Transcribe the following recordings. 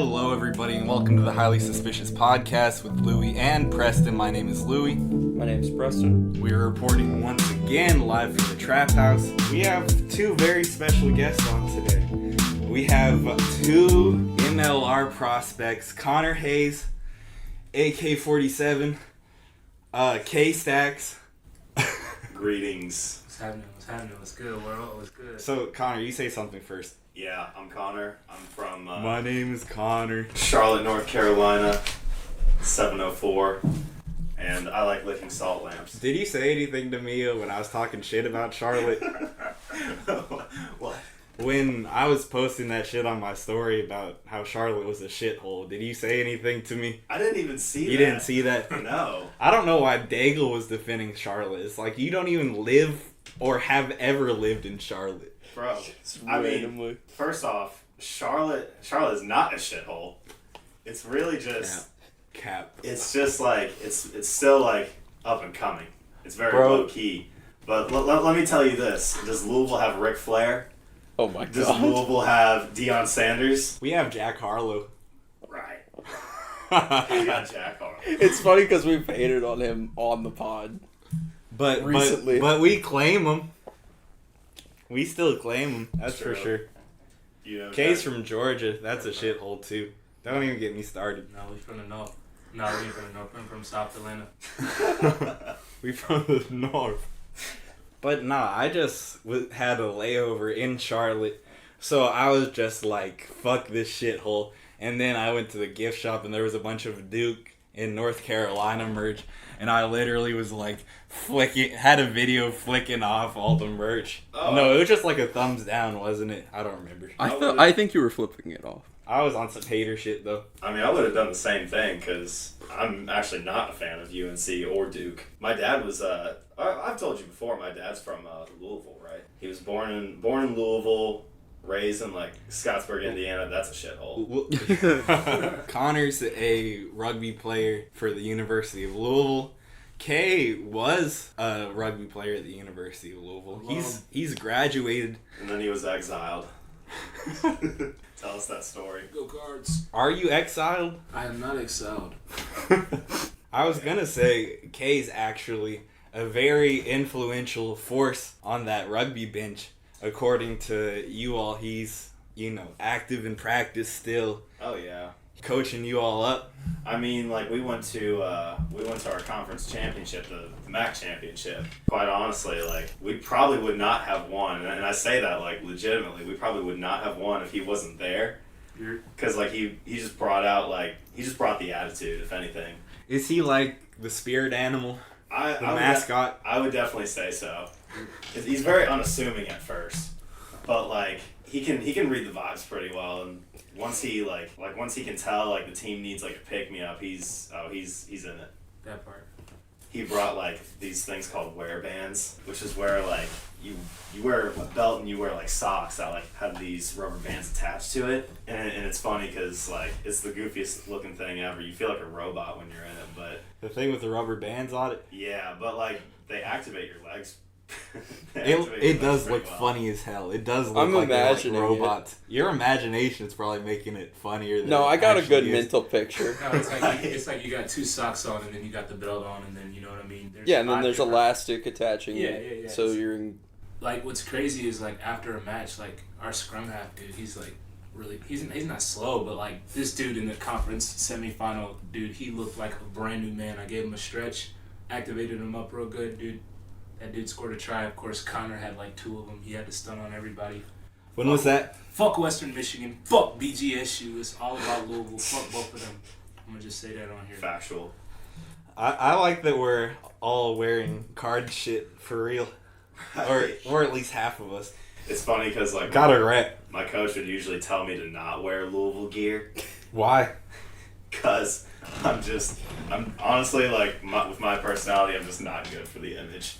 Hello, everybody, and welcome to the Highly Suspicious Podcast with Louie and Preston. My name is Louie. My name is Preston. We are reporting once again live from the Trap House. We have two very special guests on today. We have two MLR prospects, Connor Hayes, AK-47, K-Stacks. Greetings. What's happening? What's good, world? What's good? So, Connor, you say something first. Yeah, I'm Connor. I'm from My name is Connor. Charlotte, North Carolina, 704, and I like licking salt lamps. Did you say anything to me when I was talking shit about Charlotte? What? When I was posting that shit on my story about how Charlotte was a shithole, did you say anything to me? I didn't even see that. You didn't see that? No. I don't know why Daigle was defending Charlotte. It's like you don't even live or have ever lived in Charlotte. Bro, I mean, first off, Charlotte is not a shithole. It's really just... Cap. It's just like, it's still like up and coming. It's very low key. But let me tell you this. Does Louisville have Ric Flair? Oh my god. Does Louisville have Deion Sanders? We have Jack Harlow. Right. I got Jack Harlow. It's funny because we've hated on him on the pod. But recently. But we claim him. We still claim him. That's True. for sure. You know, Kay's from Georgia. That's a shithole too. Don't even get me started. No, we from the north. No, we ain't from the north. I'm from South Atlanta. We from the north. But nah, I just had a layover in Charlotte, so I was just like, fuck this shithole. And then I went to the gift shop and there was a bunch of Duke in North Carolina merch, and I literally was like had a video flicking off all the merch. Oh. No, it was just like a thumbs down, wasn't it? I don't remember. I think you were flipping it off. I was on some hater shit though. I mean, I would have done the same thing because I'm actually not a fan of UNC or Duke. My dad was, I've told you before, my dad's from Louisville, right? He was born in Louisville, raised in like Scottsburg, Indiana. That's a shithole. Connor's a rugby player for the University of Louisville. Kay was a rugby player at the University of Louisville. He's graduated. And then he was exiled. Tell us that story. Go Cards. Are you exiled? I am not exiled. I was gonna say Kay's actually a very influential force on that rugby bench. According to you all, he's, active in practice still. Oh yeah. Coaching you all up. I mean, like we went to our conference championship, the MAC championship. Quite honestly, like we probably would not have won, and I say that like legitimately, we probably would not have won if he wasn't there. Because like he just brought the attitude, if anything. Is he like the spirit animal? The mascot? I would definitely say so. He's very unassuming at first, but like he can read the vibes pretty well, and once he can tell like the team needs like a pick me up, he's in it. That part. He brought like these things called wear bands, which is where like you wear a belt and you wear like socks that like have these rubber bands attached to it, and it's funny because like it's the goofiest looking thing ever. You feel like a robot when you're in it, but The thing with the rubber bands on it? yeah, but like they activate your legs. It does look funny as hell. It does look like they're like robots. Your imagination is probably making it funnier than I got a good is. mental picture. No, it's like you got two socks on and then you got the belt on and then you know what I mean. Yeah, and then there's elastic attaching. Yeah. So you're in. Like what's crazy is like after a match, like our scrum half dude, he's like really he's not slow, but like this dude in the conference semifinal, dude, he looked like a brand new man. I gave him a stretch, activated him up real good, dude. That dude scored a try. Of course, Connor had like two of them. He had to stun on everybody. When was that? Fuck Western Michigan. Fuck BGSU. It's all about Louisville. Fuck both of them. I'm gonna just say that on here. Factual. I like that we're all wearing card shit for real. Or at least half of us. It's funny because like Got a rep. my coach would usually tell me to not wear Louisville gear Why? because I'm honestly like with my personality, I'm just not good for the image.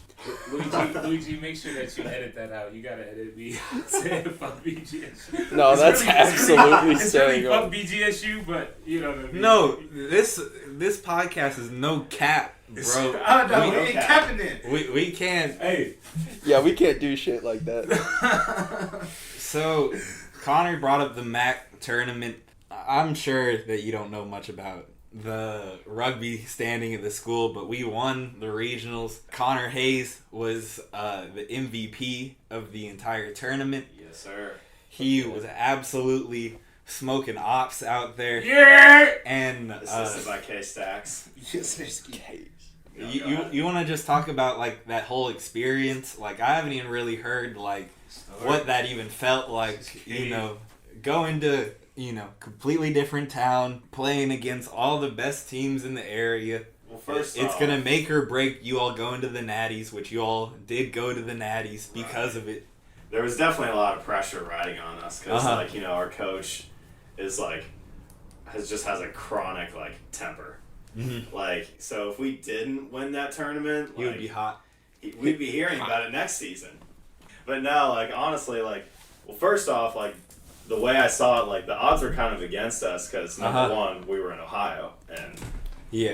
Luigi, make sure that you edit that out. You gotta edit me saying fuck BGSU. No, that's absolutely it's saying really fuck BGSU, but you know what I mean. No, this podcast is no cap, bro. No, we ain't capping it. We can't. Hey. Yeah, we can't do shit like that. So, Connor brought up the MAC tournament. I'm sure that you don't know much about the rugby standing at the school, but we won the regionals. Connor Hayes was the MVP of the entire tournament. Yes, sir. He was absolutely smoking ops out there. Yeah! And Assisted by K-Stacks. you want to just talk about like that whole experience? Like I haven't even really heard like what that even felt like. You know, going to completely different town, playing against all the best teams in the area. Well, first it's off, gonna make or break you all going to the Natties, which you all did go to the Natties because of it. There was definitely a lot of pressure riding on us because, our coach is has a chronic temper. Mm-hmm. So if we didn't win that tournament, You would be hot. We'd be hearing about it next season. But no, honestly, well, first off, the way I saw it, the odds were kind of against us because number one, we were in Ohio, and the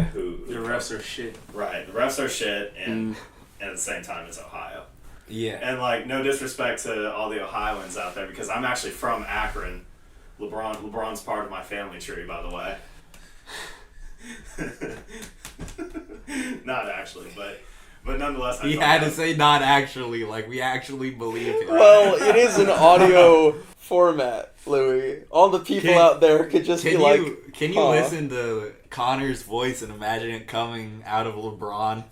refs are shit. Right, the refs are shit, and at the same time, it's Ohio. Yeah. And no disrespect to all the Ohioans out there because I'm actually from Akron. LeBron's part of my family tree, by the way. Not actually, but nonetheless. He had to say not actually, we actually believe him. Well, it is an audio format, Louis. All the people out there could just be like, Can you listen to Connor's voice and imagine it coming out of LeBron?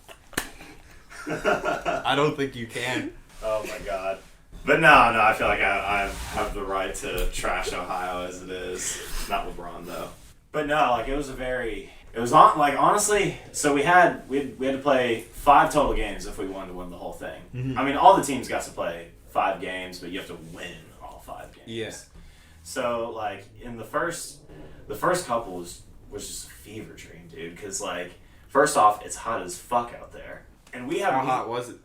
I don't think you can. Oh my god. But no, I feel like I have the right to trash Ohio as it is. Not LeBron though. But no, it was honestly, so we had to play 5 total games if we wanted to win the whole thing. Mm-hmm. I mean, all the teams got to play 5 games, but you have to win all 5 games. Yeah. So in the first couple was just a fever dream, dude, cuz first off, it's hot as fuck out there. And we have How hot was it?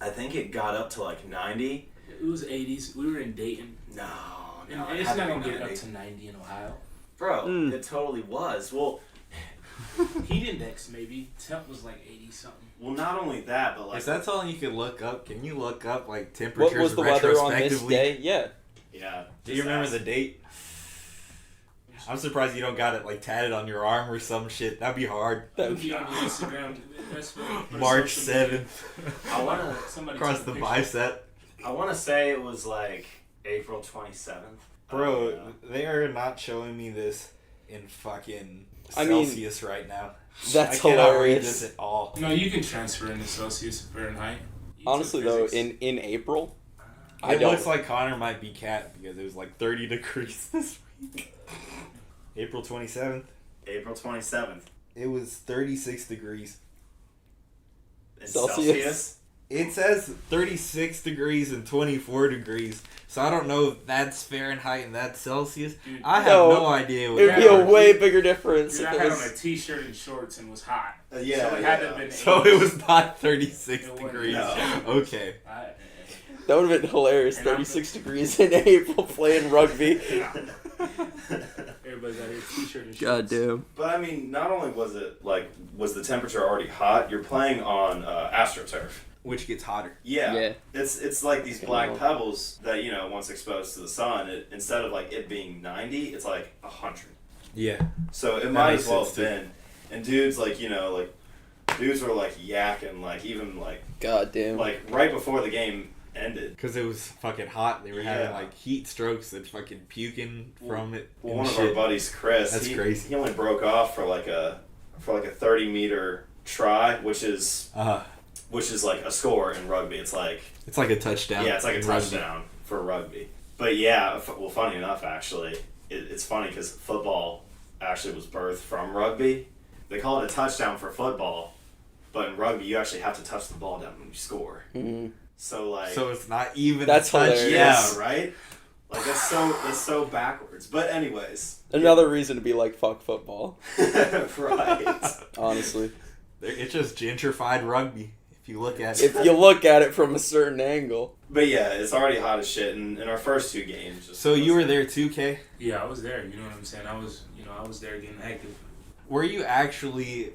I think it got up to 90. It was 80s. We were in Dayton. No, And it's not going to get up to 90 in Ohio. Bro, it totally was. Well, heat index maybe. Temp was 80 something. Well, not only that, but Is that something you could look up? Can you look up temperatures what was the weather on this day? Yeah. Yeah. Do you remember the date? I'm surprised you don't got it tatted on your arm or some shit. That'd be hard. That would be on Instagram. March 7th. I want to across the bicep. I want to say it was April 27th. Bro, they are not showing me this in fucking Celsius right now. That's I cannot read hilarious. this at all. No, you can transfer into Celsius Fahrenheit. Honestly though, in April, It looks like Connor might be cat because it was 30 degrees this week. April 27th. April 27th. It was 36 degrees. In Celsius? It says 36 degrees and 24 degrees. So I don't know if that's Fahrenheit and that's Celsius. Dude, I have no idea what It'd be a way bigger difference. Dude, if I it had was... on a t-shirt and shorts and was hot. Yeah. So it had to have been. So it was not 36 It degrees. No. Okay. That would have been hilarious. 36 degrees in April playing rugby. Everybody's out here t-shirt and shorts. God damn. But I mean, not only was it was the temperature already hot, you're playing on AstroTurf. Which gets hotter. Yeah. It's these black pebbles that, once exposed to the sun, instead of it being 90, it's 100. Yeah. So it might as well have been. And dudes dudes were yakking, even God damn. right before the game ended. Because it was fucking hot. They were having heat strokes and fucking puking from it. Well, one of our buddies, Chris, That's crazy. He only broke off for a 30-meter try, which is a score in rugby. It's it's like a touchdown. Yeah, it's like a touchdown rugby. for rugby. But yeah, well, funny enough, actually, it's funny because football actually was birthed from rugby. They call it a touchdown for football, but in rugby you actually have to touch the ball down when you score. Mm-hmm. So so it's not even that's a touchdown. hilarious. Yeah, right? That's so backwards. But anyways, another reason to be fuck football. Right. Honestly. It's just gentrified rugby. If you look at it. If you look at it from a certain angle. But yeah, it's already hot as shit in our first 2 games. So you were there too, K? Yeah, I was there. You know what I'm saying? I was there getting active. Were you actually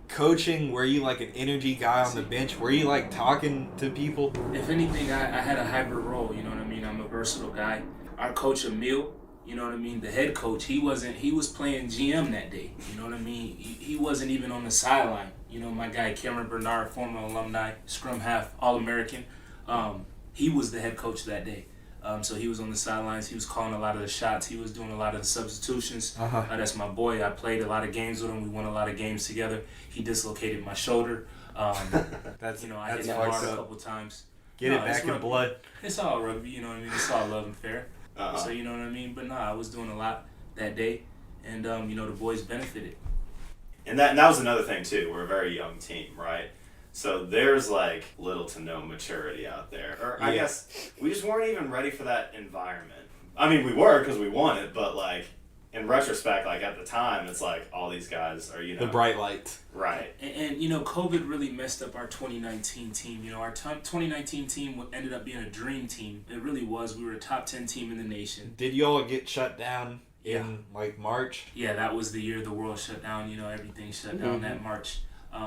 coaching? Were you an energy guy on the bench? Were you talking to people? If anything, I had a hybrid role. You know what I mean? I'm a versatile guy. Our coach Emil, You know what I mean? The head coach, he was playing GM that day. You know what I mean? He wasn't even on the sideline. You know, my guy Cameron Bernard, former alumni, scrum half, All-American, he was the head coach that day. So he was on the sidelines. He was calling a lot of the shots. He was doing a lot of the substitutions. That's my boy. I played a lot of games with him. We won a lot of games together. He dislocated my shoulder. I hit him hard a couple times. Get it back in blood. It's all rugby, you know what I mean? It's all love and fair. So, you know what I mean? But I was doing a lot that day. And, the boys benefited. And that was another thing, too. We're a very young team, right? So there's, like, little to no maturity out there. Or I guess we just weren't even ready for that environment. I mean, we were because we won it, but, like, in retrospect, like, at the time, it's like all these guys are, the bright lights. Right. And COVID really messed up our 2019 team. Our 2019 team ended up being a dream team. It really was. We were a top 10 team in the nation. Did y'all get shut down in, like, March? Yeah, that was the year the world shut down. Everything shut down that March.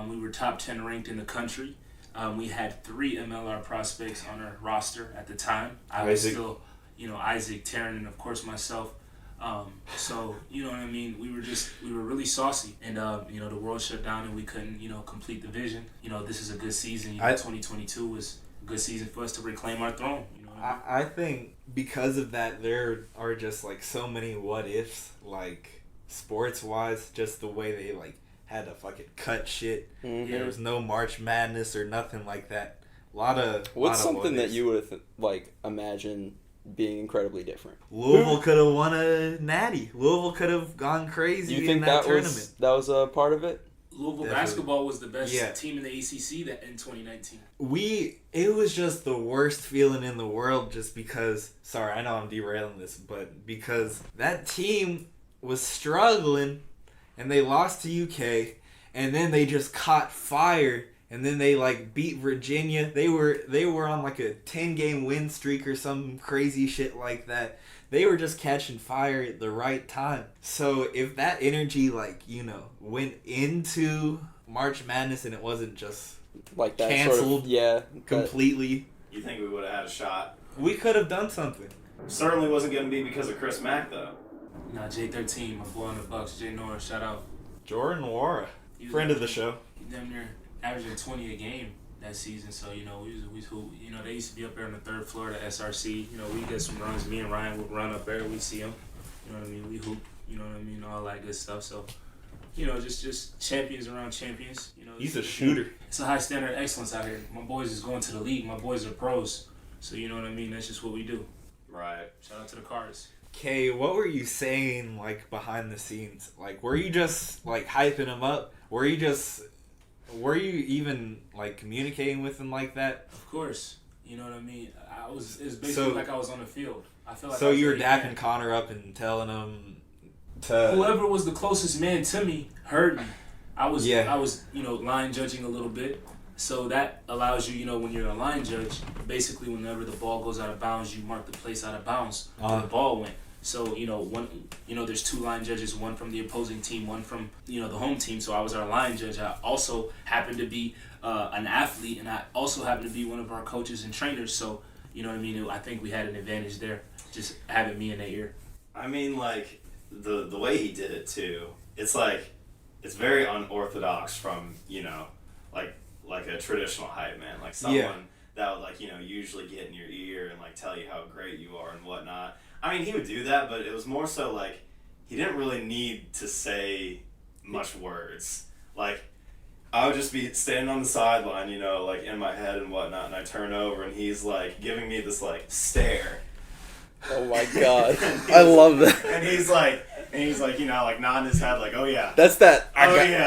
We were top 10 ranked in the country. We had 3 MLR prospects on our roster at the time. I was still, Isaac, Taryn, and of course myself. So, you know what I mean? We were really saucy. And, the world shut down and we couldn't, complete the vision. This is a good season. 2022 was a good season for us to reclaim our throne. I think because of that, there are just, like, so many what ifs, like, sports-wise, just the way they, like, had to fucking cut shit. There was no March Madness or nothing like that. What's something that you would have imagined being incredibly different? Louisville could have won a Natty. Louisville could have gone crazy in that tournament. That was a part of it? Louisville basketball was the best team in the ACC in 2019. It was just the worst feeling in the world just because, sorry, I know I'm derailing this, but because that team was struggling and they lost to UK and then they just caught fire and then they, like, beat Virginia. They were on, like, a 10-game win streak or some crazy shit like that. They were just catching fire at the right time. So if that energy, like, went into March Madness and it wasn't just like that canceled completely. You think we would have had a shot? We could have done something. Certainly wasn't going to be because of Chris Mack, though. J13, my boy on the Bucks, Jay Norris, shout out. Jordan Wara, friend of the show. He damn near averaging 20 a game that season, so we hoop. They used to be up there on the 3rd floor of the SRC. We get some runs. Me and Ryan would run up there. We see them. You know what I mean? We hoop. You know what I mean? All that good stuff. So, just champions around champions. He's a shooter. It's a high standard of excellence out here. My boys is going to the league. My boys are pros. So you know what I mean? That's just what we do. Right. Shout out to the Cards. Kay, what were you saying, like, behind the scenes? Like, were you just, like, hyping him up? Were you even, like, communicating with him like that? Of course. You know what I mean? It was basically like I was on the field. I feel like so you were dapping Connor up and telling him to... Whoever was the closest man to me heard me. I was line judging a little bit. So that allows you, when you're a line judge, basically whenever the ball goes out of bounds, you mark the place out of bounds where the ball went. So, there's 2 line judges, one from the opposing team, one from, the home team. So I was our line judge. I also happened to be an athlete, and I also happened to be one of our coaches and trainers. So, you know what I mean? I think we had an advantage there, just having me in their ear. I mean, like, the way he did it, too, it's like, it's very unorthodox from, like a traditional hype man. Like someone that would, like, usually get in your ear and, like, tell you how great you are and whatnot. I mean, he would do that, but it was more so, like, he didn't really need to say much words. Like, I would just be standing on the sideline, like, in my head and whatnot, and I turn over, and he's, like, giving me this, like, stare. Oh, my God. I love that. And he's like, like, nodding his head, like, oh, yeah. That's that.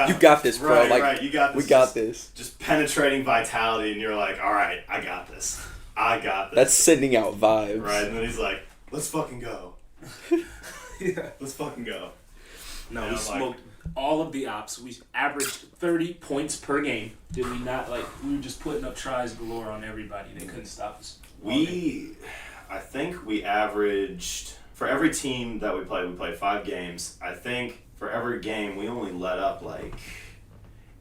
You got this, bro. Right, you got this. We got this. Just penetrating vitality, and you're like, all right, I got this. That's sending out vibes. Right, and then he's like, let's fucking go. Let's fucking go. No, we smoked all of the ops. We averaged 30 points per game. Did we not? Like, we were just putting up tries galore on everybody. They couldn't stop us. I think we averaged, for every team that we played 5 games. I think for every game we only let up like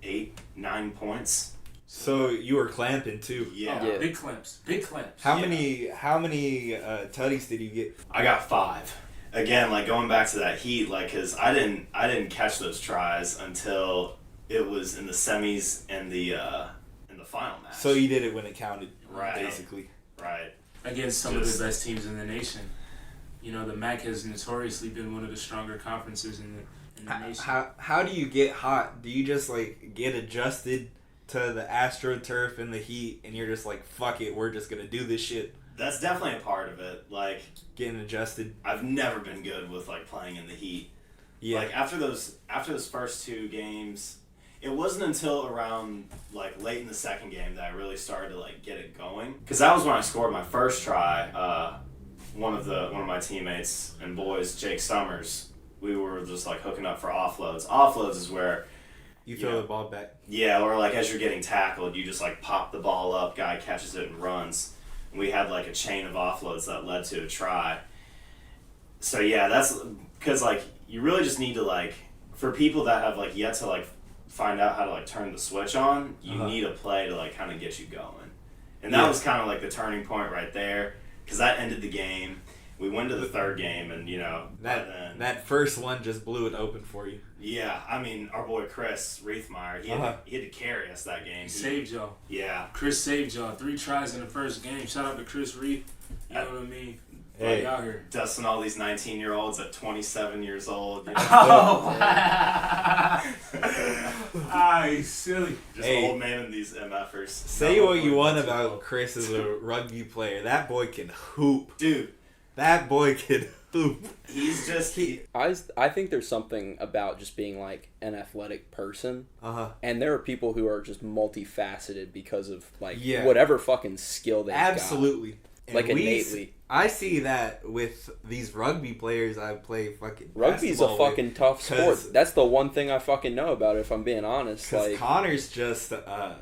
8-9 points. So you were clamping too. Yeah. Big clamps. How many tutties did you get? I got 5. again, like going back to that heat, like, cause I didn't catch those tries until it was in the semis and the final match. So you did it when it counted, right? Basically, right. Against some of the best teams in the nation. You know, the MAC has notoriously been one of the stronger conferences in the nation. How do you get hot? Do you just like get adjusted to the AstroTurf and the heat, and you're just like, fuck it, we're just gonna do this shit? That's definitely a part of it. Like getting adjusted. I've never been good with like playing in the heat. Yeah. Like after those first 2 games, it wasn't until around like late in the second game that I really started to like get it going. Because that was when I scored my first try. One of my teammates and boys, Jake Summers, we were just like hooking up for offloads. Offloads is where you throw the ball back. Yeah, or like as you're getting tackled, you just like pop the ball up, guy catches it and runs. And we had like a chain of offloads that led to a try. So yeah, that's because like you really just need to like, for people that have like yet to like find out how to like turn the switch on, you need a play to like kind of get you going. And that was kind of like the turning point right there, because that ended the game. We went to the third game, and you know that first one just blew it open for you. Yeah, I mean our boy Chris Reithmeyer, he had to carry us that game. He saved y'all. Yeah, Chris saved y'all. 3 tries in the first game. Shout out to Chris Reith. You know what I mean? Hey, out here dusting all these 19-year-olds at 27 years old. You know? He's silly. Just old man in these MFers. Say what you want about Chris as a rugby player. That boy can hoop. Dude. That boy can hoop. He's just... I think there's something about just being like an athletic person. And there are people who are just multifaceted because of like whatever fucking skill they got. Absolutely. Like innately. I see that with these rugby players I play fucking Rugby's a fucking tough sport. That's the one thing I fucking know about it, if I'm being honest. Because Connor's just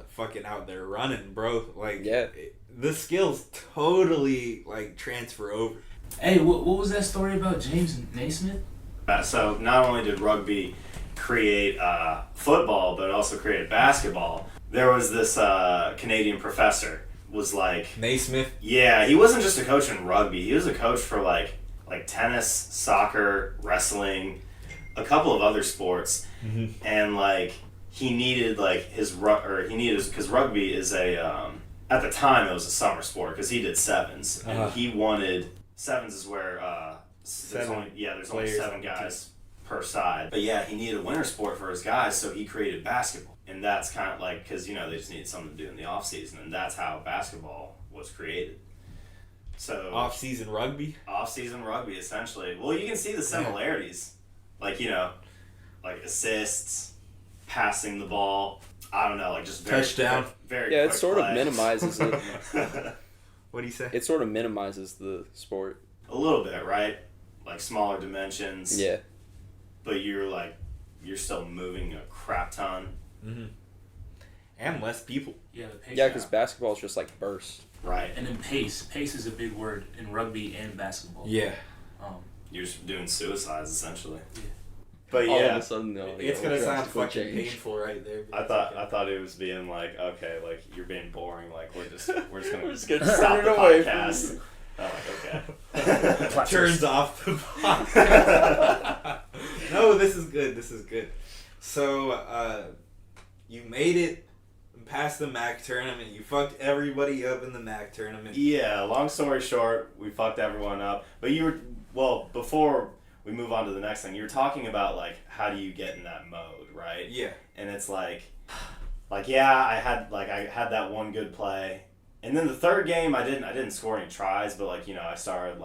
fucking out there running, bro. Like, the skills totally like transfer over. Hey, what was that story about James Naismith? So not only did rugby create football, but it also created basketball. There was this Canadian professor was like Naismith. Yeah, he wasn't just a coach in rugby. He was a coach for like tennis, soccer, wrestling, a couple of other sports, and like he needed like because rugby is a at the time it was a summer sport because he did sevens and he wanted sevens is where there's only 7 guys per side, but yeah, he needed a winter sport for his guys, so he created basketball. And that's kind of like, because, you know, they just needed something to do in the off season, and that's how basketball was created. So Off-season rugby, essentially. Well, you can see the similarities, like, you know, like assists, passing the ball. I don't know, like just very touchdown. Very it quick sort play. of minimizes it. What do you say? It sort of minimizes the sport a little bit, right? Like smaller dimensions. Yeah. But you're still moving a crap ton. And less people. Yeah, the pace. Yeah, because basketball is just like bursts. Right. And then pace. Pace is a big word in rugby and basketball. Yeah. You're just doing suicides essentially. Yeah. But All yeah, of a sudden, it's gonna sound fucking painful right there. I thought it was being like, okay, like you're being boring. Like we're just gonna stop the away podcast. I'm like, okay. Turns off the podcast. No, this is good. So, you made it past the MAC tournament. You fucked everybody up in the MAC tournament. Yeah, long story short, we fucked everyone up. But before we move on to the next thing, you were talking about, like, how do you get in that mode, right? Yeah. And it's like, yeah, I had that one good play. And then the third game, I didn't score any tries, but like, you know, I started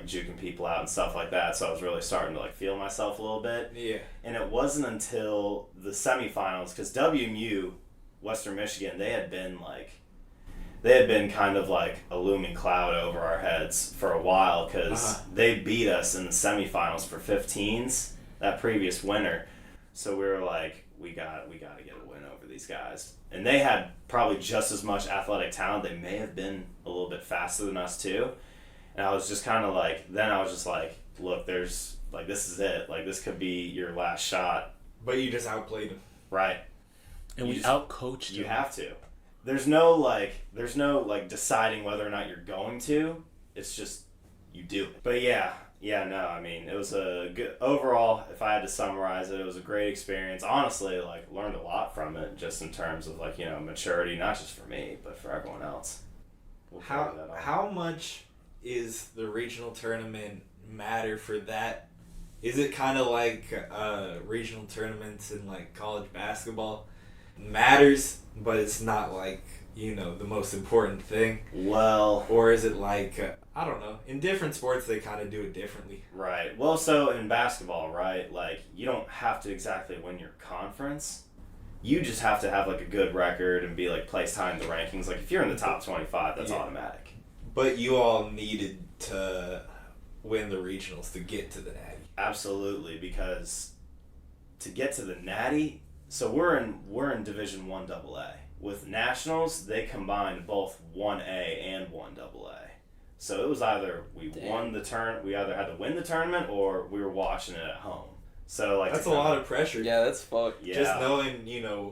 juking people out and stuff like that. So I was really starting to like feel myself a little bit. Yeah. And it wasn't until the semifinals, because WMU, Western Michigan, they had been kind of like a looming cloud over our heads for a while, because they beat us in the semifinals for 15s that previous winter. So we were like, we got to get a win over these guys. And they had probably just as much athletic talent. They may have been a little bit faster than us too. And I was just kind of like, look, there's like, this is it. Like, this could be your last shot. But you just outplayed them. Right. And we outcoached them. You have to. There's no deciding whether or not you're going to. It's just, you do it. But yeah, Yeah, no, I mean, it was a good, overall, if I had to summarize it, it was a great experience. Honestly, like, learned a lot from it, just in terms of, like, maturity, not just for me, but for everyone else. How much is the regional tournament matter for that? Is it kind of like regional tournaments in, like, college basketball? Matters, but it's not, like, the most important thing? Well... Or is it like... I don't know. In different sports, they kind of do it differently. Right. Well, so in basketball, right, like, you don't have to exactly win your conference. You just have to have, like, a good record and be, like, placed high in the rankings. Like, if you're in the top 25, that's automatic. But you all needed to win the regionals to get to the Natty. Absolutely, because to get to the Natty, so we're in Division 1 AA. With Nationals, they combined both 1A and 1 AA. So it was either we either had to win the tournament or we were watching it at home. So like that's a lot of pressure. Yeah, that's fucked. Yeah. Just knowing,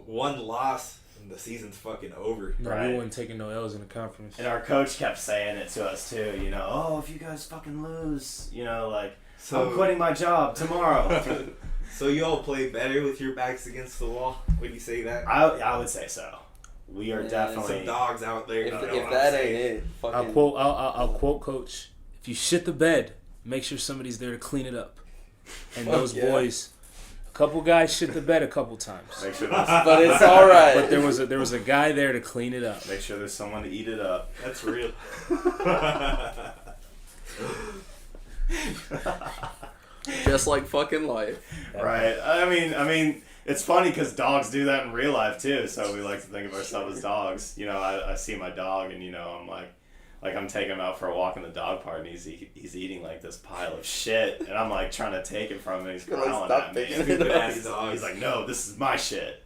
one loss and the season's fucking over. No, right. We weren't taking no L's in the conference. And our coach kept saying it to us too, oh, if you guys fucking lose, I'm quitting my job tomorrow. So you all play better with your backs against the wall? Would you say that? I would say so. We are definitely some dogs out there. If that ain't it, fucking... I'll quote Coach. If you shit the bed, make sure somebody's there to clean it up. And those boys, a couple guys shit the bed a couple times. Make sure but it's all right. But there was a guy there to clean it up. Make sure there's someone to eat it up. That's real. Just like fucking life. Right. I mean, it's funny because dogs do that in real life too. So we like to think of ourselves as dogs. I see my dog and I'm like I'm taking him out for a walk in the dog park and he's eating like this pile of shit and I'm like trying to take it from him. He's growling at me. He's like, no, this is my shit,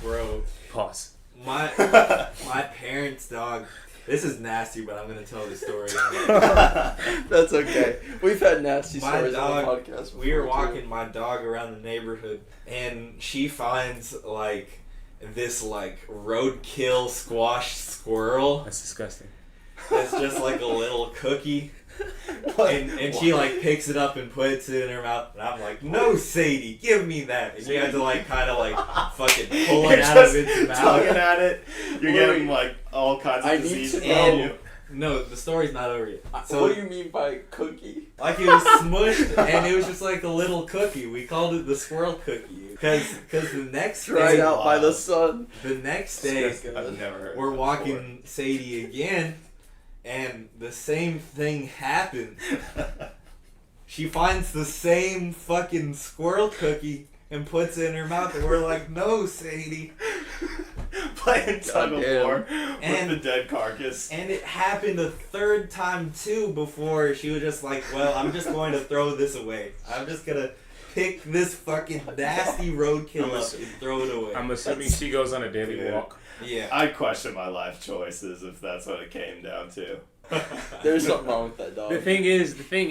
bro. Pause. My parents' dog. This is nasty, but I'm gonna tell the story. That's okay. We've had nasty stories on the podcast before. We were walking my dog around the neighborhood, and she finds like this like roadkill squash squirrel. That's disgusting. It's just like a little cookie. And she like picks it up and puts it in her mouth, and I'm like, no, Sadie, give me that. And you have to like kind of like fucking pull it out of its mouth. Tugging at it. You're getting like all kinds of disease from you. No, the story's not over yet. So what do you mean by cookie? Like it was smushed, and it was just like a little cookie. We called it the Squirrel Cookie because the next day, dried out by the sun. The next day, I've never heard we're walking Sadie again. And the same thing happens. She finds the same fucking squirrel cookie and puts it in her mouth, and we're like, no, Sadie. Playing tug of war with the dead carcass. And it happened a third time too before she was just like, well, I'm just going to throw this away. I'm just going to pick this fucking nasty roadkill up and throw it away. I'm assuming she goes on a daily walk. Yeah. I'd question my life choices if that's what it came down to. There's something wrong with that dog. The thing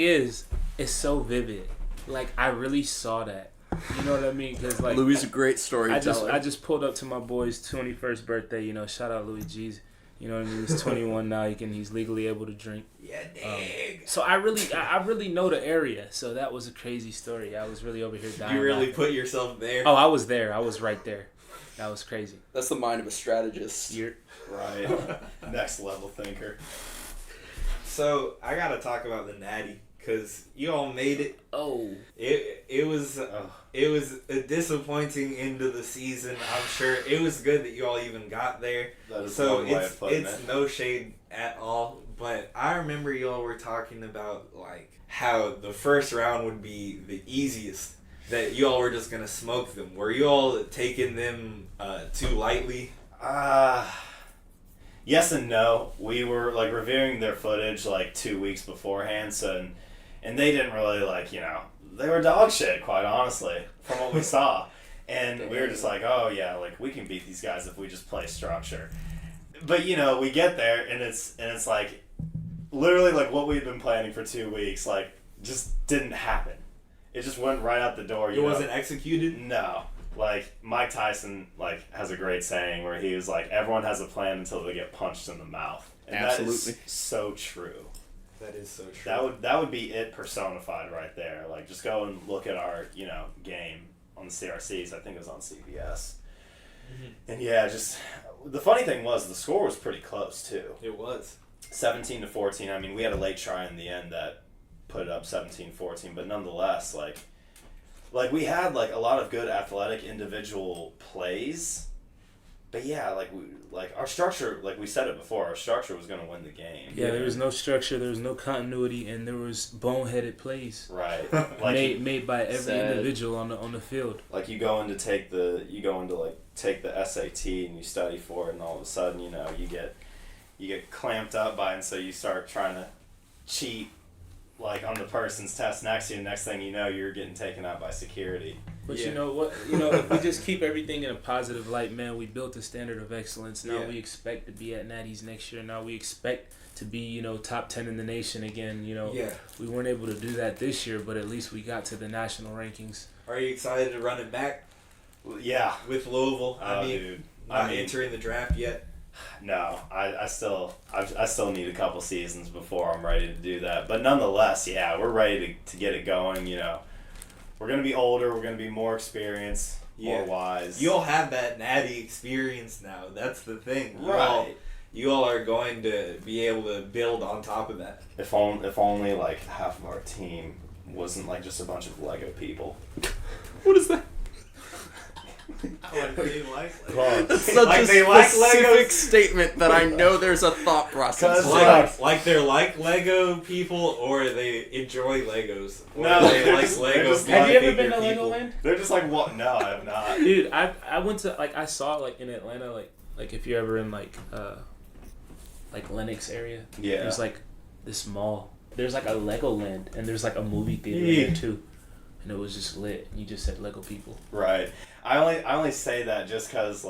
is, it's so vivid. Like, I really saw that. You know what I mean? Because like, Louis is a great storyteller. I just pulled up to my boy's 21st birthday. Shout out Louis G's. You know what I mean? He's 21 now. He's legally able to drink. Yeah, dig. So I really know the area. So that was a crazy story. I was really over here dying. You really put yourself there? Oh, I was there. I was right there. That was crazy. That's the mind of a strategist. Right. Next level thinker. So I gotta talk about the Natty because you all made it. Oh. It was a disappointing end of the season. I'm sure it was good that you all even got there. So it's no shade at all. But I remember you all were talking about like how the first round would be the easiest. That you all were just gonna smoke them. Were you all taking them too lightly? Yes and no. We were like reviewing their footage like 2 weeks beforehand, and they didn't really they were dog shit, quite honestly, from what we saw. And we were just like, oh yeah, like we can beat these guys if we just play structure. But we get there and it's like literally like what we'd been planning for 2 weeks, like just didn't happen. It just went right out the door. It wasn't executed? No. Like, Mike Tyson, has a great saying where he was like, everyone has a plan until they get punched in the mouth. And absolutely. That is so true. That is so true. That would be it personified right there. Like, just go and look at our, game on the CRCs. I think it was on CBS. Mm-hmm. And yeah, just the funny thing was the score was pretty close too. It was 17-14. I mean, we had a late try in the end that put it up 17-14, but nonetheless, like we had like a lot of good athletic individual plays. But yeah, our structure, like we said it before, our structure was going to win the game. Yeah, there was no structure, there was no continuity, and there was boneheaded plays. Right. made by every individual on the field. Like you go in to take the SAT and you study for it, and all of a sudden, you get clamped up by it, and so you start trying to cheat like on the person's test next to you, and next thing you know, you're getting taken out by security. But you know what? If we just keep everything in a positive light, man, we built a standard of excellence. Now we expect to be at Natty's next year. Now we expect to be, top 10 in the nation again. We weren't able to do that this year, but at least we got to the national rankings. Are you excited to run it back? Yeah. With Louisville? Dude. Not entering the draft yet? No, I still need a couple seasons before I'm ready to do that. But nonetheless, yeah, we're ready to get it going, We're going to be older. We're going to be more experienced, more wise. You'll have that Natty experience now. That's the thing. Right. You all are going to be able to build on top of that. If only, like, half of our team wasn't, like, just a bunch of Lego people. What is that? They like Legos. That's such a specific statement that I know there's a thought process. Like they're like Lego people, or they enjoy Legos. No, they like Legos. Have you ever been to Legoland? They're just like, what? No, I have not. Dude, I went to, I saw in Atlanta, like if you're ever in Lenox area. Yeah. There's this mall. There's a Legoland, and there's a movie theater there too. And it was just lit. You just said Lego people. Right. I only say that just cause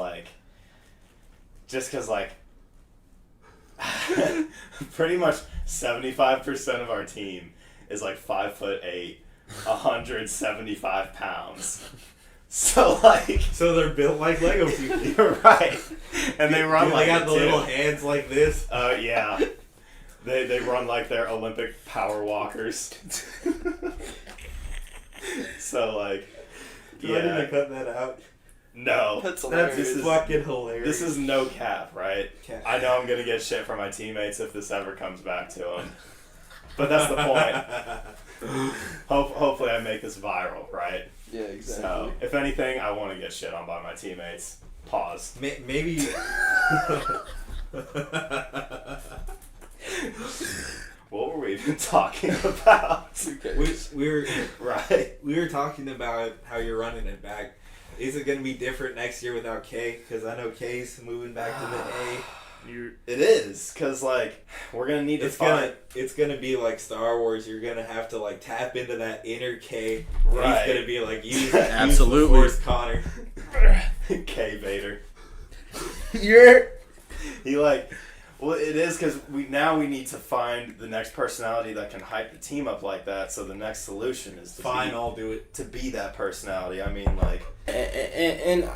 pretty much 75% of our team is 5'8", 175 pounds. So so they're built like Lego people. You're right. And they run they got the little hands like this. Oh yeah. They run like they're Olympic power walkers. So Do I need to cut that out? No. That's fucking hilarious. This is no cap, right? Cap. I know I'm going to get shit from my teammates if this ever comes back to them. But that's the point. Hopefully I make this viral, right? Yeah, exactly. So, if anything, I want to get shit on by my teammates. Pause. Maybe... What were we even talking about? We were talking about how you're running it back. Is it going to be different next year without K? Because I know K's moving back to the A. It is, because we're going to need to find... It's going to be like Star Wars. You're going to have to tap into that inner K. Right. He's going to be use Absolutely. the Force Connor. K Vader. He Well, it is because we need to find the next personality that can hype the team up like that. So the next solution is I'll do it. To be that personality. I mean, and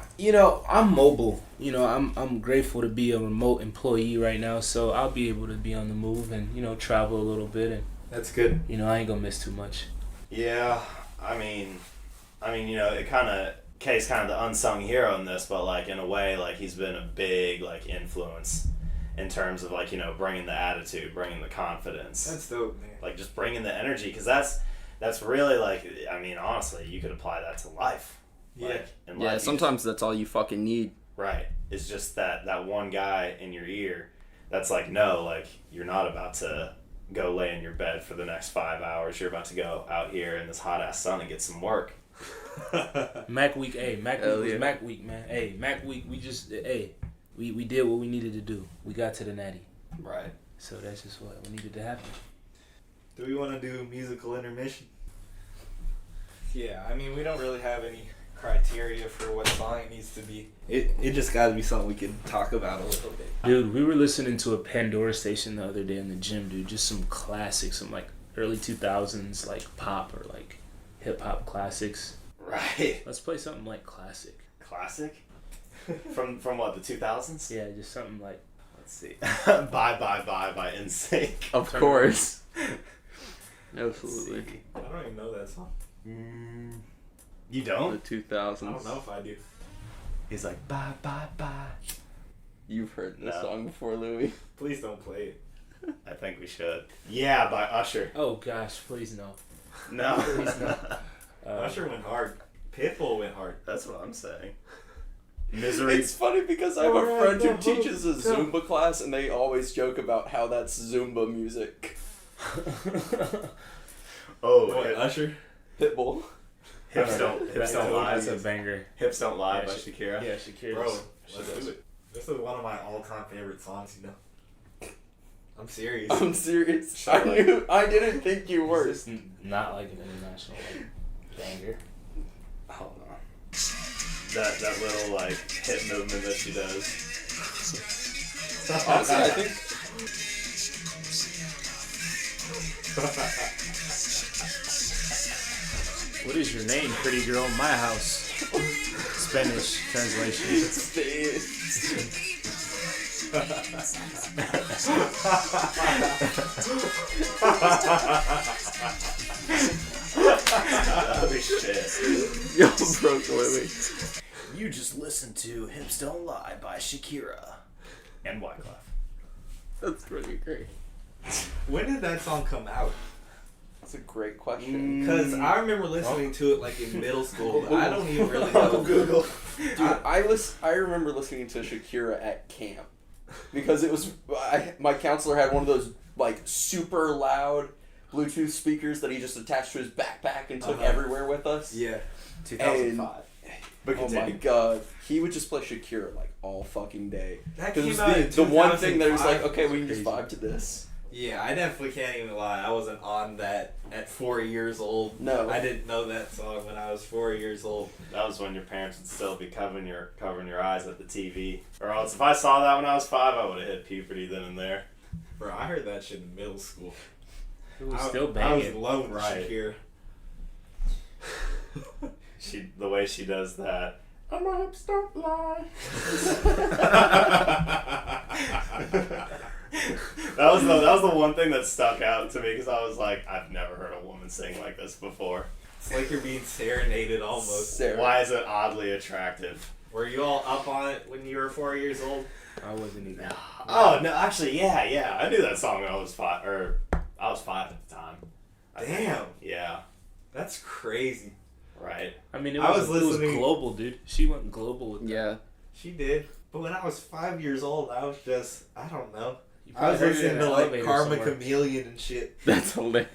I'm mobile. I'm grateful to be a remote employee right now, so I'll be able to be on the move and travel a little bit, and that's good. I ain't gonna miss too much. Yeah, I mean, it kind of K's kind of the unsung hero in this, but in a way, he's been a big influence. In terms of bringing the attitude, bringing the confidence. That's dope, man. Just bringing the energy, because that's really honestly, you could apply that to life. Yeah. Sometimes that's all you fucking need. Right. It's just that one guy in your ear that's no, you're not about to go lay in your bed for the next 5 hours. You're about to go out here in this hot ass sun and get some work. Mac week, Mac week was Mac week, man. Mac week, we just We did what we needed to do. We got to the Natty. Right. So that's just what needed to happen. Do we want to do musical intermission? Yeah, we don't really have any criteria for what song it needs to be. It just got to be something we can talk about a little bit. Dude, we were listening to a Pandora station the other day in the gym, dude. Just some classics, some early 2000s pop or hip hop classics. Right. Let's play something classic. Classic? From what, the 2000s? Yeah, just something Let's Let's see. Bye Bye Bye by NSYNC. Of course. Absolutely. I don't even know that song. You don't? The 2000s. I don't know if I do. He's like, bye, bye, bye. You've heard this song before, Louis. Please don't play it. I think we should. Yeah, by Usher. Oh gosh, please no. No. Please no. Usher went hard. Pitbull went hard. That's what I'm saying. Misery. It's funny because I have a friend who teaches a Zumba class, and they always joke about how that's Zumba music. What, Usher? Pitbull. Hips Don't Lie. That's a banger. Hips Don't Lie by Shakira. Shakira. Yeah, Shakira. Bro, let's do it. This is one of my all-time favorite songs, you know. I'm serious. I'm serious. I didn't think you were. It's just not like an international banger. Hold on. That little like hip movement that she does. Honestly, I think. What is your name, pretty girl in my house? Spanish translation. Holy shit. Yo, broke Louis. You just listened to Hips Don't Lie by Shakira and Wyclef. That's pretty great. When did that song come out? That's a great question. Because I remember listening to it like in middle school, but I don't even really know. Google. Dude, I remember listening to Shakira at camp because it was my counselor had one of those like super loud Bluetooth speakers that he just attached to his backpack and took everywhere with us. Yeah. 2005. But oh my god, he would just play Shakira like all fucking day. That Because came out in the one thing that was like, 2005. okay, we can just vibe to this. Yeah, I definitely can't even lie. I wasn't on that at 4 years old. No. I didn't know that song when I was 4 years old. That was when your parents would still be covering your eyes at the TV. Or else, if I saw that when I was 5, I would have hit puberty then and there. Bro, I heard that shit in middle school. It was still I was banging. in love with Right. Shakira. The way she does that. And my hips don't lie. That was the one thing that stuck out to me because I was like, I've never heard a woman sing like this before. It's like you're being serenaded almost. Why is it oddly attractive? Were you all up on it when you were 4 years old? I wasn't even. Oh no, actually, yeah. I knew that song when I was 5, or I was 5 at the time. Damn. Yeah. That's crazy. Right. I mean, it I was listening- global, dude. She went global with that. Yeah. She did. But when I was 5 years old, I was just, I don't know. You I probably was heard it listening in to an like elevator Karma somewhere. Chameleon and shit. That's hilarious.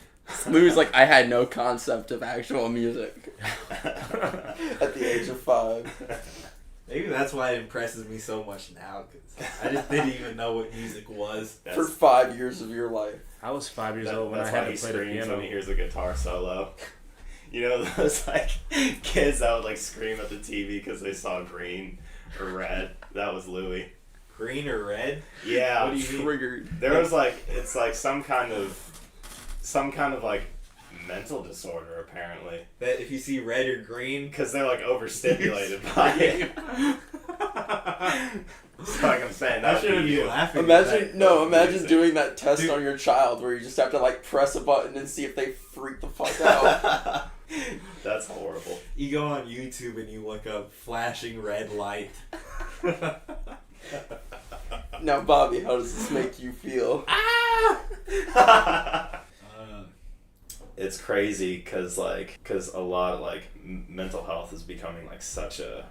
Louis like, I had no concept of actual music at the age of 5. Maybe that's why it impresses me so much now, because I just didn't even know what music was. For 5 years of your life. I was 5 years old when I That's why had he to play the screams piano. when he hears a guitar solo. You know those like kids that would like scream at the TV because they saw green or red? That was Louis. Green or red? Yeah. What do you mean? Triggered. There was like it's like some kind of like mental disorder apparently That if you see red or green, because they're like overstimulated by it. So like I'm saying, I that shouldn't would be be you. laughing. at Imagine that. imagine doing that test Dude. on your child where you just have to like press a button and see if they freak the fuck out. That's horrible. You go on YouTube and you look up flashing red light. Now, Bobby, how does this make you feel? It's crazy because a lot of like mental health is becoming like such a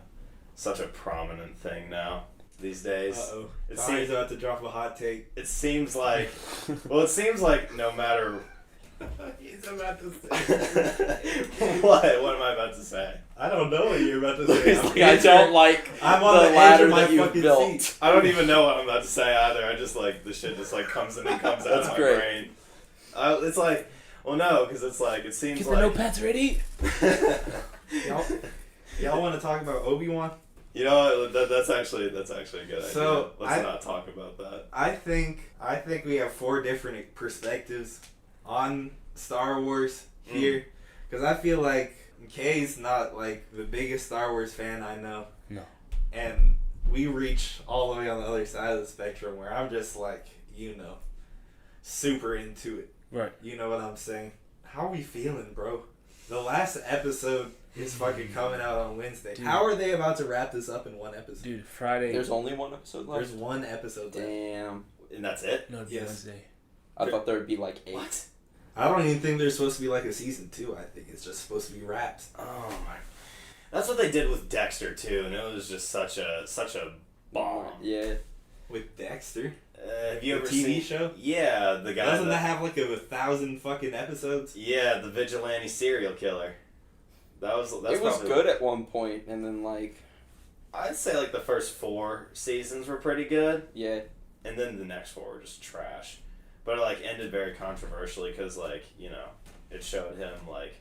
prominent thing now these days. Uh-oh. It Connor's seems about to drop a hot take. it seems like no matter He's about to say. what am I about to say? I don't know what you're about to say. He's like, I don't like I'm on the the edge ladder of my that you fucking built. seat. I don't even know what I'm about to say either. I just like the shit just like comes in and comes out That's of my great. brain. It's like, well, no, because it's like it seems Get like the notepads ready. Y'all want to talk about Obi-Wan? You know that's actually a good idea. So, Let's not talk about that. I think we have 4 different perspectives on Star Wars here, because I feel like Kay's not like the biggest Star Wars fan I know. No. And we reach all the way on the other side of the spectrum where I'm just like, super into it. Right. You know what I'm saying? How are we feeling, bro? The last episode is fucking coming out on Wednesday. Dude. How are they about to wrap this up in one episode? Dude, Friday. There's only one episode left? There's one episode left. Damn. And that's it? No, it'd be Yes. Wednesday. I thought there would be like 8. What? I don't even think there's supposed to be like a season 2. I think it's just supposed to be wrapped. Oh my. That's what they did with Dexter too, and it was just such a bomb. Yeah. With Dexter? Have you The ever TV seen? show? Yeah, the guy. Doesn't that have like 1,000 fucking episodes? Yeah, the vigilante serial killer. That's It was probably, good at one point, and then like, I'd say like the first 4 seasons were pretty good, yeah. and then the next 4 were just trash. But it like ended very controversially because like it showed him like,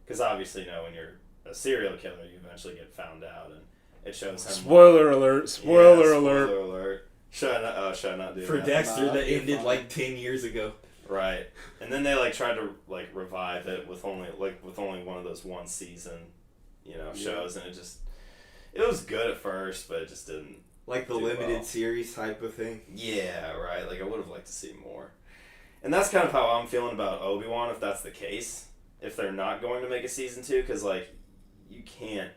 because obviously when you're a serial killer you eventually get found out, and it shows him. Spoiler alert! Spoiler Yeah, alert! Spoiler alert! Should I not do For that? Dexter, Nah, that you're ended fine. like 10 years ago. Right, and then they like tried to like revive it with only one of those one season, shows, and it was good at first, but it just didn't. Like the Do limited well. series type of thing. Yeah, right. Like I would have liked to see more, and that's kind of how I'm feeling about Obi-Wan. If that's the case, if they're not going to make a season 2, because like you can't.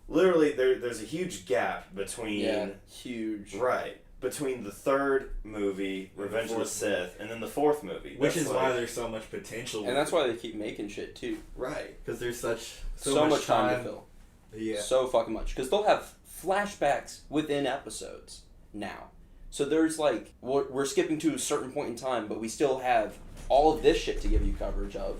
Literally, there's a huge gap between. Yeah, huge. Right. Between the 3rd movie, And the Revenge of the 4th Sith, and then the 4th movie. Which That's is like- why there's so much potential. And that's why they keep making shit too. Right. Because there's So much time to fill. Yeah. So fucking much. Because they'll have flashbacks within episodes now. So there's like, we're skipping to a certain point in time, but we still have all of this shit to give you coverage of.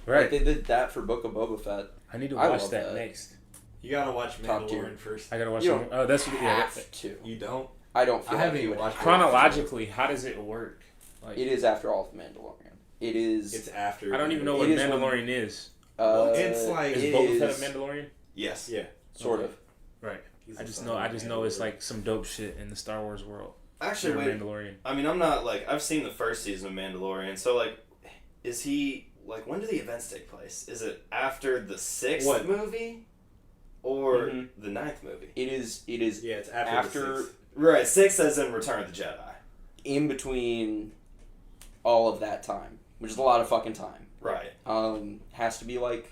Right. Like they did that for Book of Boba Fett. I need to I watch love that that. next. You gotta watch Top tier. Mandalorian first. I gotta watch. You Some, oh, that's Have to. You don't? I don't feel I haven't like you even would watched have chronologically. How does it work? Like, to. It is after all of Mandalorian. It is. It's after. I don't even know It what is when- Mandalorian is. It's like- Is it Boba Fett a is Mandalorian? Yes. Yeah. sort Okay. of. Right. He's I a just son know. of I just know it's Mandalorian. like some dope shit in the Star Wars world. Actually, You're a wait. Mandalorian. I mean, I'm not like I've seen the first season of Mandalorian, so like, is he like when do the events take place? Is it after the 6th What? movie, or Mhm. the 9th movie? It is. Yeah, it's after the 6th. Right, 6 as in Return of the Jedi. In between all of that time, which is a lot of fucking time. Right. Has to be like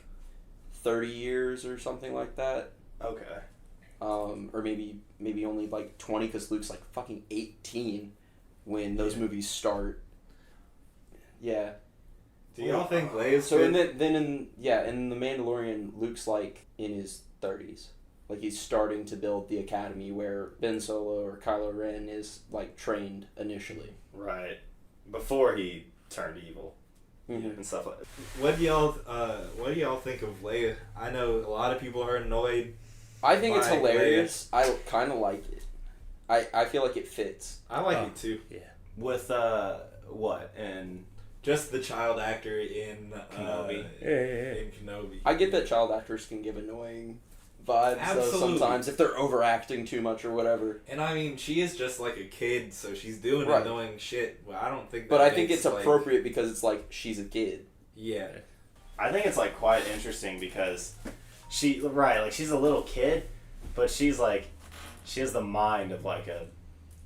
30 years or something like that. Okay. Or maybe only like 20 because Luke's like fucking 18 when those movies start. Yeah. Do y'all think Leia's So good? in The Mandalorian, Luke's like in his 30s. Like he's starting to build the academy where Ben Solo or Kylo Ren is like trained initially. Right. Before he turned evil Mhm. and stuff like that. What do y'all think of Leia? I know a lot of people are annoyed. I think it's By hilarious. I kind of like it. I feel like it fits. I like it too. With what? And Just the child actor in Kenobi. In Kenobi. I get that child actors can give annoying vibes though, Absolutely. sometimes if they're overacting too much or whatever. And I mean, she is just like a kid, so she's doing Right. annoying shit. Well, I don't think. That But I think makes, it's like- appropriate because it's like she's a kid. Yeah. I think it's like quite interesting because she's a little kid, but she's like she has the mind of like a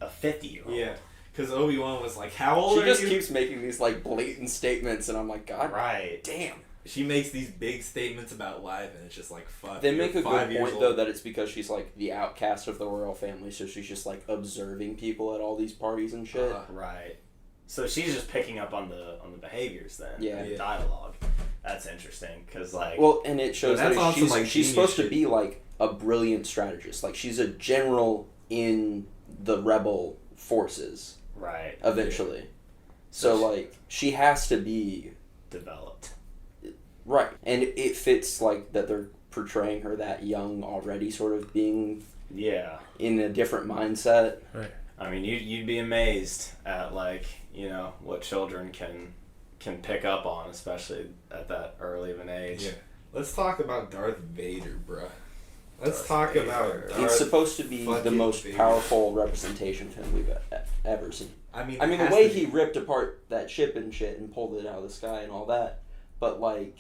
50-year-old. Yeah. Because Obi-Wan was like, "How old She are just you?" keeps making these like blatant statements, and I'm like, God Right. damn. She makes these big statements about life, and it's just like, fuck. They you're make a 5 good years point though old. that it's because she's like the outcast of the royal family, so she's just like observing people at all these parties and shit. Right. So she's just picking up on the behaviors then. Yeah. and the dialogue. That's interesting because like Well, and it shows that's that on some, she's, like, she's genius supposed to shit. be like a brilliant strategist. Like she's a general in the rebel forces right eventually. So like she has to be developed. right, and it fits like that they're portraying her that young already, sort of being Yeah. in a different mindset. Right. I mean, you'd be amazed at like what children can pick up on, especially at that early of an age. Yeah. Let's talk about Darth Vader, bruh. Let's Darth talk Vader. about Darth. It's supposed to be the fucking most Vader. powerful representation of him we've ever seen. I mean, I mean, it the has way to be. he ripped apart that ship and shit and pulled it out of the sky and all that, but like,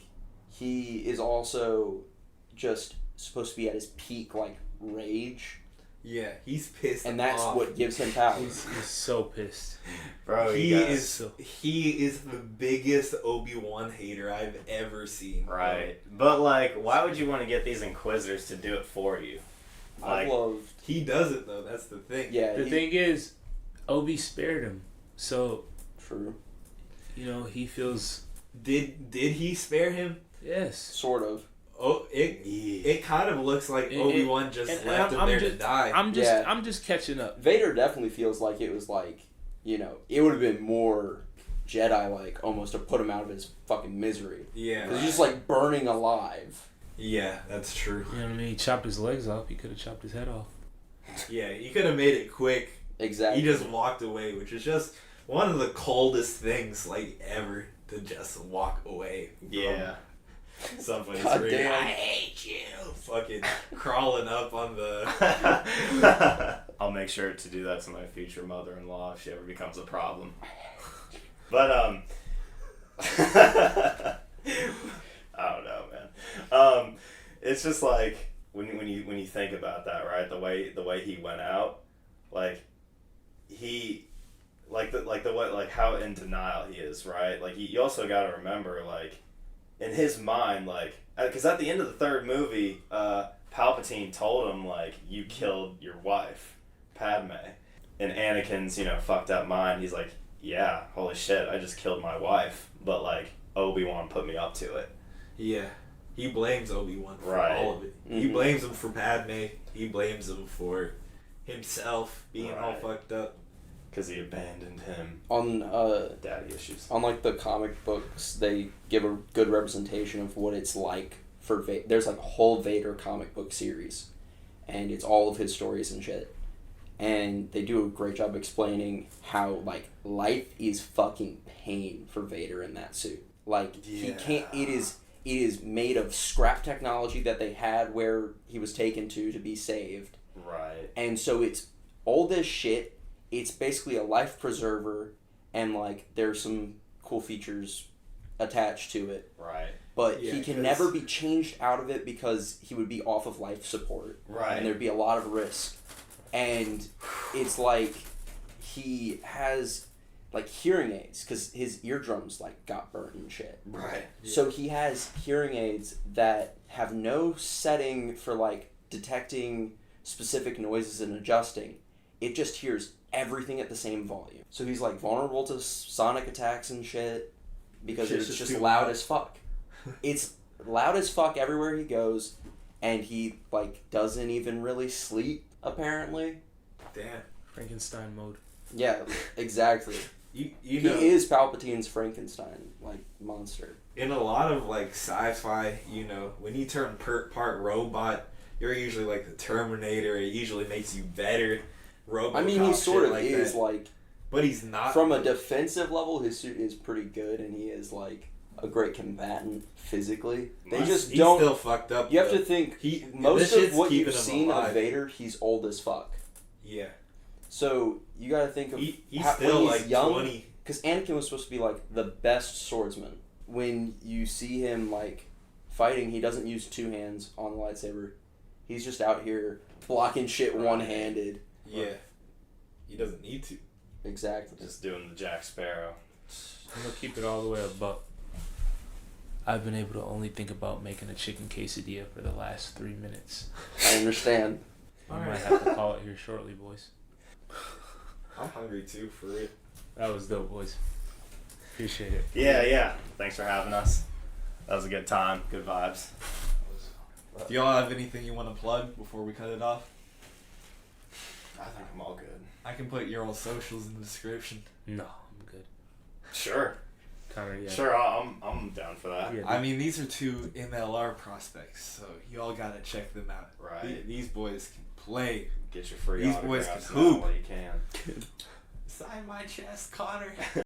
he is also just supposed to be at his peak, like, rage. Yeah, he's pissed And that's off. what gives him power. He's so pissed. Bro, He is the biggest Obi-Wan hater I've ever seen. Right. But, like, why would you want to get these Inquisitors to do it for you? I loved... He does it, though. That's the thing. Yeah. The thing is, Obi spared him. So, True. you know, he feels... Did he spare him? Yes. Sort of. Oh, it kind of looks like Obi-Wan just left him there to die. I'm just catching up. Vader definitely feels like it was like, you know, it would have been more Jedi-like almost to put him out of his fucking misery. Yeah. Because he's just like burning alive. Yeah, that's true. You know what I mean? He chopped his legs off. He could have chopped his head off. Yeah, he could have made it quick. Exactly. He just walked away, which is just one of the coldest things, like, ever, to just walk away. Yeah. Somebody's God screaming, damn. I hate you! Fucking crawling up on the... I'll make sure to do that to my future mother-in-law if she ever becomes a problem. But, I don't know, man. It's just like, when you think about that, right? The way he went out, like, he... the way, like, how in denial he is, right? Like, you also gotta remember, like, in his mind, like, because at the end of the third movie, Palpatine told him, like, you killed your wife, Padme. In Anakin's, fucked up mind, he's like, yeah, holy shit, I just killed my wife. But, like, Obi-Wan put me up to it. Yeah. He blames Obi-Wan for all of it. Mm-hmm. He blames him for Padme. He blames him for himself being all Right. fucked up. Because he abandoned him. On Daddy issues. on like the comic books, they give a good representation of what it's like for Vader. There's like a whole Vader comic book series, and it's all of his stories and shit. And they do a great job explaining how like life is fucking pain for Vader in that suit. Like he can't. It is made of scrap technology that they had where he was taken to be saved. Right. And so it's old as shit. It's basically a life preserver, and like there's some cool features attached to it. Right. But Yeah, he can 'cause- never be changed out of it because he would be off of life support. Right. And there'd be a lot of risk. And it's like he has like hearing aids because his eardrums like got burnt and shit. Right. So he has hearing aids that have no setting for like detecting specific noises and adjusting. It just hears everything at the same volume. So he's like vulnerable to sonic attacks and shit because Shit's it's just just too loud loud. as fuck. It's loud as fuck everywhere he goes, and he like doesn't even really sleep apparently. Damn. Frankenstein mode. Yeah, exactly. You He know, is Palpatine's Frankenstein like monster. in a lot of like sci-fi, when you turn part robot, you're usually like the Terminator. It usually makes you better. Robocop, I mean, he sort of like is that. like But he's not. from a defensive level. His suit is pretty good, and he is like a great combatant physically. They just he's don't. still fucked up. You have though. to think This most shit's of what keeping you've him seen alive. of Vader, he's old as fuck. Yeah. So you got to think of He's how, still when he's like young, 20. because Anakin was supposed to be like the best swordsman. When you see him like fighting, he doesn't use two hands on the lightsaber. He's just out here blocking shit Right. one-handed. Yeah. He doesn't need to. Exactly. Just doing the Jack Sparrow. I'm gonna keep it all the way a buck. I've been able to only think about making a chicken quesadilla for the last 3 minutes. I understand. I might have to call it here shortly, boys. I'm hungry too, for real. That was dope, boys. Appreciate it. Yeah. Thanks for having us. That was a good time. Good vibes. Do y'all have anything you want to plug before we cut it off? I think I'm all good. I can put your old socials in the description. No, I'm good. Sure. Kinda, yeah. Sure, I'm down for that. Yeah, I mean, these are 2 MLR prospects, so y'all gotta check them out. Right. These boys can play. Get your free These boys autographs can now hoop. while you can. Sign my chest, Connor.